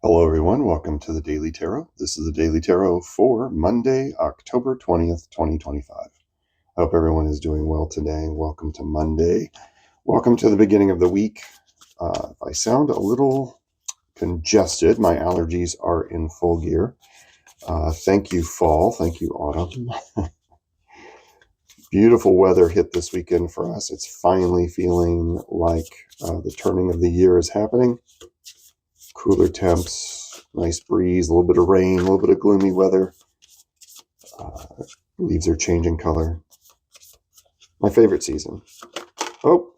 Hello, everyone. Welcome to the Daily Tarot. This is the Daily Tarot for Monday, October 20th, 2025. I hope everyone is doing well today. Welcome to Monday. Welcome to the beginning of the week. If I sound a little congested, my allergies are in full gear. Thank you, fall. Thank you, autumn. Beautiful weather hit this weekend for us. It's finally feeling like the turning of the year is happening. Cooler temps, nice breeze, a little bit of rain, a little bit of gloomy weather. Leaves are changing color. My favorite season. Oh,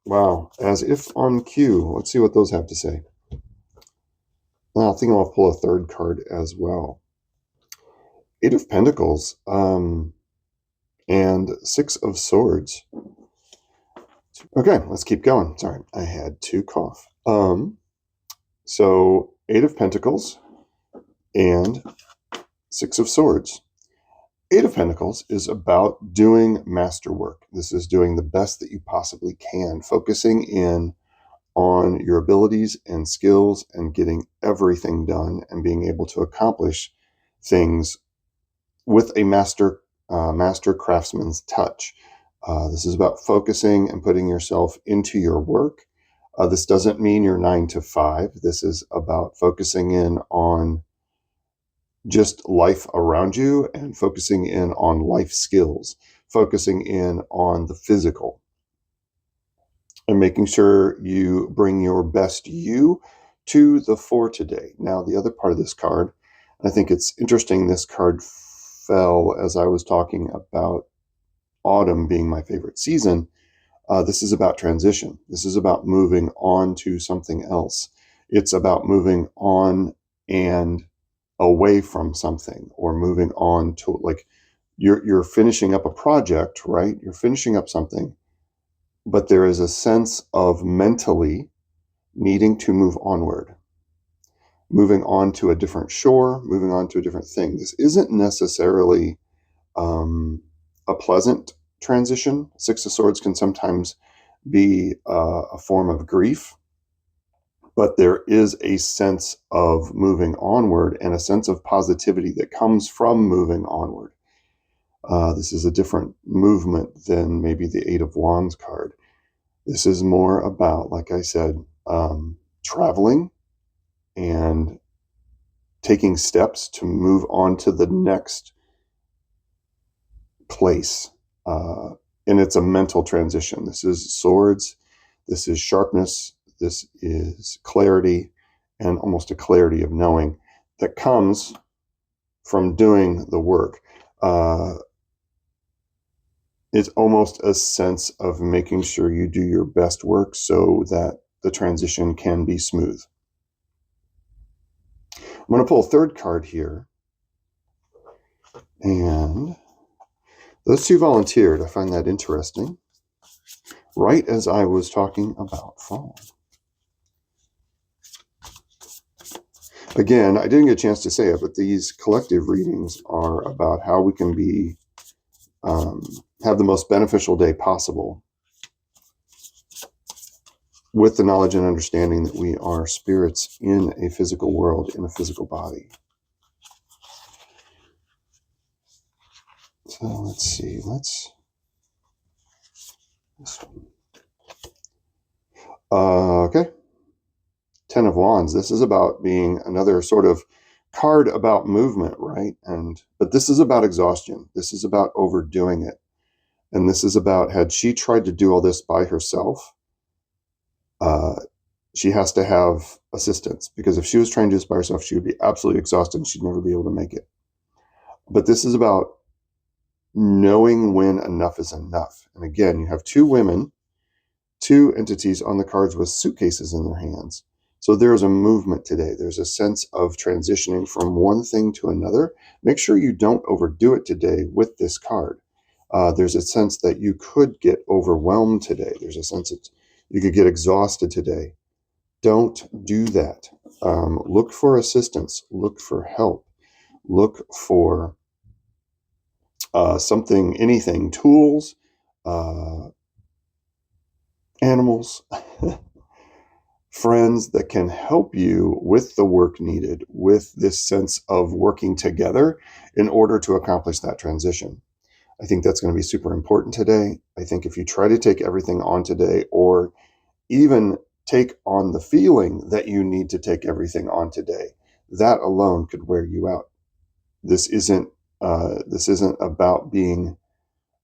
wow. As if on cue. Let's see what those have to say. I think I'll pull a third card as well. Eight of Pentacles and Six of Swords. Okay, let's keep going. Sorry, I had to cough. So Eight of Pentacles and Six of Swords. Eight of Pentacles is about doing masterwork. This is doing the best that you possibly can, focusing in on your abilities and skills and getting everything done and being able to accomplish things with a master craftsman's touch. This is about focusing and putting yourself into your work. This doesn't mean you're 9 to 5. This is about focusing in on just life around you and focusing in on life skills, focusing in on the physical, and making sure you bring your best you to the fore today. Now, the other part of this card, I think it's interesting, this card fell as I was talking about autumn being my favorite season. This is about transition. This is about moving on to something else. It's about moving on and away from something, or moving on to, like, you're finishing up a project, right? You're finishing up something, but there is a sense of mentally needing to move onward, moving on to a different shore, moving on to a different thing. This isn't necessarily a pleasant transition. Six of Swords can sometimes be a form of grief, but there is a sense of moving onward and a sense of positivity that comes from moving onward. This is a different movement than maybe the Eight of Wands card. This is more about, like I said, traveling and taking steps to move on to the next place. And it's a mental transition. This is swords. This is sharpness. This is clarity, and almost a clarity of knowing that comes from doing the work. It's almost a sense of making sure you do your best work so that the transition can be smooth. I'm going to pull a third card here. And those two volunteered. I find that interesting. Right as I was talking about fall. Again, I didn't get a chance to say it, but these collective readings are about how we can be have the most beneficial day possible with the knowledge and understanding that we are spirits in a physical world, in a physical body. So let's see. This one. Okay. 10 of Wands. This is about being another sort of card about movement, right? But this is about exhaustion. This is about overdoing it. And this is about, had she tried to do all this by herself, she has to have assistance, because if she was trying to do this by herself, she would be absolutely exhausted and she'd never be able to make it. But this is about knowing when enough is enough. And again, you have two women, two entities on the cards with suitcases in their hands. So there's a movement today. There's a sense of transitioning from one thing to another. Make sure you don't overdo it today with this card. There's a sense that you could get overwhelmed today. There's a sense that you could get exhausted today. Don't do that. Look for assistance. Look for help. Look for something, anything, tools, animals, friends that can help you with the work needed, with this sense of working together in order to accomplish that transition. I think that's going to be super important today. I think if you try to take everything on today, or even take on the feeling that you need to take everything on today, that alone could wear you out. This isn't about being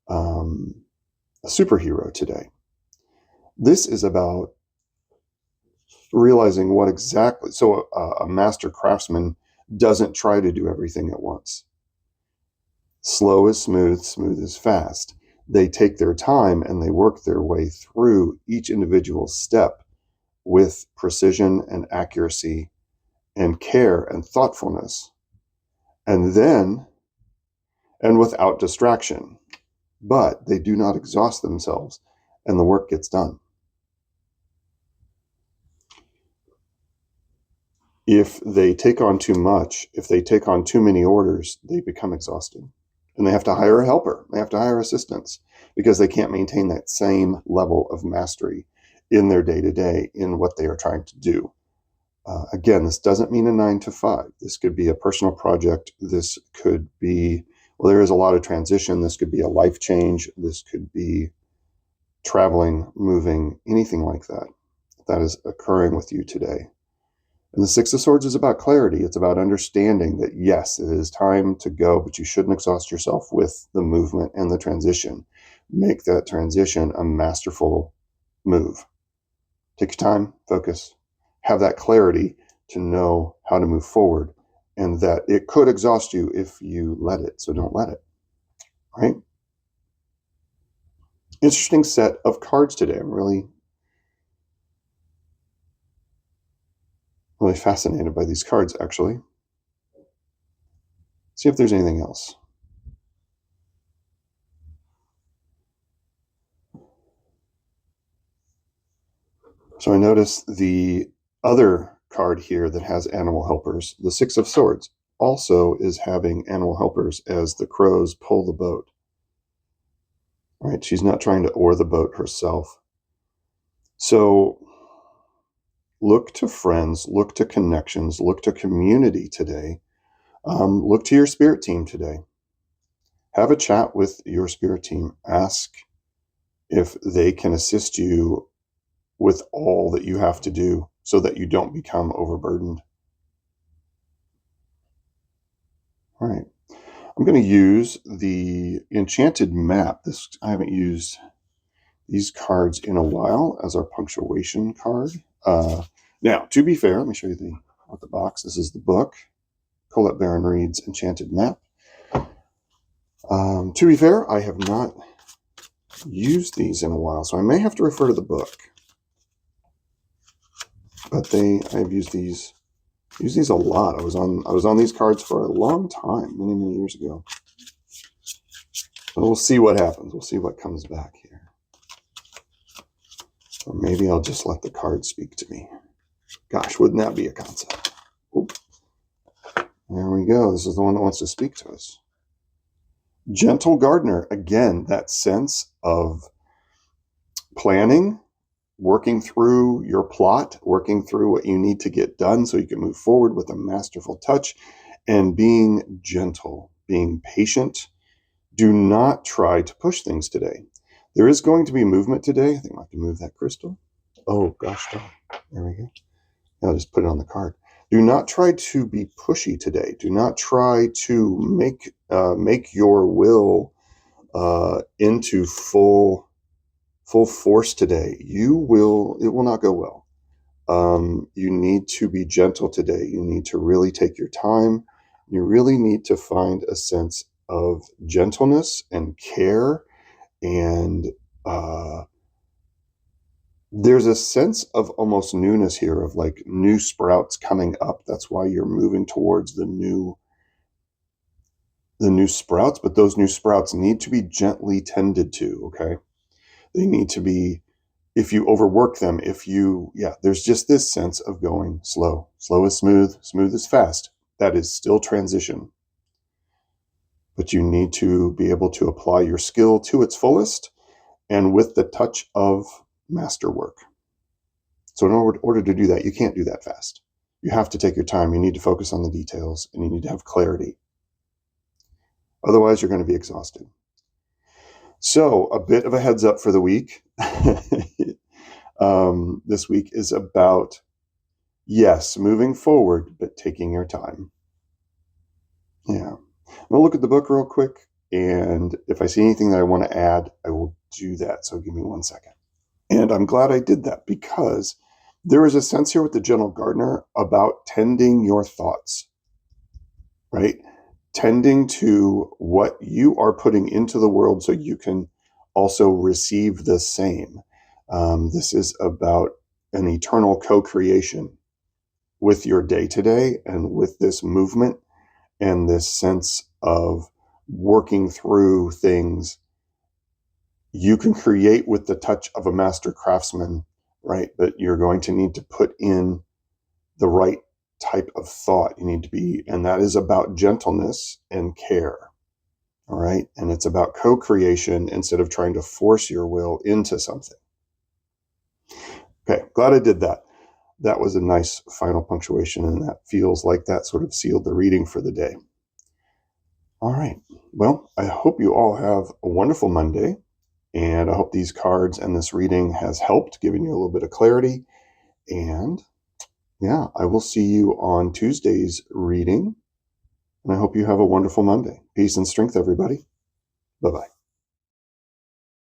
a superhero today. This is about realizing what exactly. So a master craftsman doesn't try to do everything at once. Slow is smooth, smooth is fast. They take their time and they work their way through each individual step with precision and accuracy and care and thoughtfulness, and without distraction. But they do not exhaust themselves, and the work gets done. If they take on too much, if they take on too many orders, they become exhausted. And they have to hire a helper. They have to hire assistants because they can't maintain that same level of mastery in their day-to-day in what they are trying to do. Again, this doesn't mean a 9 to 5. This could be a personal project. This could be, well, there is a lot of transition. This could be a life change. This could be traveling, moving, anything like that that is occurring with you today. And the Six of Swords is about clarity. It's about understanding that, yes, it is time to go, but you shouldn't exhaust yourself with the movement and the transition. Make that transition a masterful move. Take your time, focus, have that clarity to know how to move forward, and that it could exhaust you if you let it. So don't let it, right? Interesting set of cards today. I'm really fascinated by these cards, actually. See if there's anything else. So I notice the other card here that has animal helpers, the Six of Swords, also is having animal helpers as the crows pull the boat. Right? She's not trying to oar the boat herself. So look to friends, look to connections, look to community today. Look to your spirit team today. Have a chat with your spirit team. Ask if they can assist you with all that you have to do so that you don't become overburdened. All right. I'm going to use the Enchanted Map. I haven't used these cards in a while as our punctuation card. Now, to be fair, let me show you what the box. This is the book. Colette Baron Reed's Enchanted Map. To be fair, I have not used these in a while, so I may have to refer to the book. But I've used these a lot. I was on these cards for a long time, many years ago. But we'll see what happens. We'll see what comes back here. Or maybe I'll just let the cards speak to me. Gosh, wouldn't that be a concept? Oop. There we go. This is the one that wants to speak to us. Gentle Gardener. Again, that sense of planning, working through your plot, working through what you need to get done so you can move forward with a masterful touch, and being gentle, being patient. Do not try to push things today. There is going to be movement today. I think I'll have to move that crystal. Oh, gosh darn. There we go. I'll just put it on the card. Do not try to be pushy today. Do not try to make your will into full force today. It will not go well. You need to be gentle today. You need to really take your time. You really need to find a sense of gentleness and care, and there's a sense of almost newness here, of like new sprouts coming up. That's why you're moving towards the new sprouts, but those new sprouts need to be gently tended to, okay? They need to be, if you overwork them, there's just this sense of going slow. Slow is smooth, smooth is fast. That is still transition. But you need to be able to apply your skill to its fullest and with the touch of masterwork. So in order to do that, you can't do that fast. You have to take your time. You need to focus on the details, and you need to have clarity. Otherwise, you're going to be exhausted. So a bit of a heads up for the week. This week is about, yes, moving forward, but taking your time. Yeah. I'm going to look at the book real quick, and if I see anything that I want to add, I will do that. So give me 1 second. And I'm glad I did that, because there is a sense here with the gentle gardener about tending your thoughts, right? Tending to what you are putting into the world so you can also receive the same. This is about an eternal co-creation with your day-to-day and with this movement and this sense of working through things. You can create with the touch of a master craftsman, right? But you're going to need to put in the right type of thought. You need to be, and that is about gentleness and care. All right. And it's about co-creation instead of trying to force your will into something. Okay. Glad I did that. That was a nice final punctuation, and that feels like that sort of sealed the reading for the day. All right. Well, I hope you all have a wonderful Monday, and I hope these cards and this reading has helped, giving you a little bit of clarity. And yeah, I will see you on Tuesday's reading, and I hope you have a wonderful Monday. Peace and strength, everybody. Bye-bye.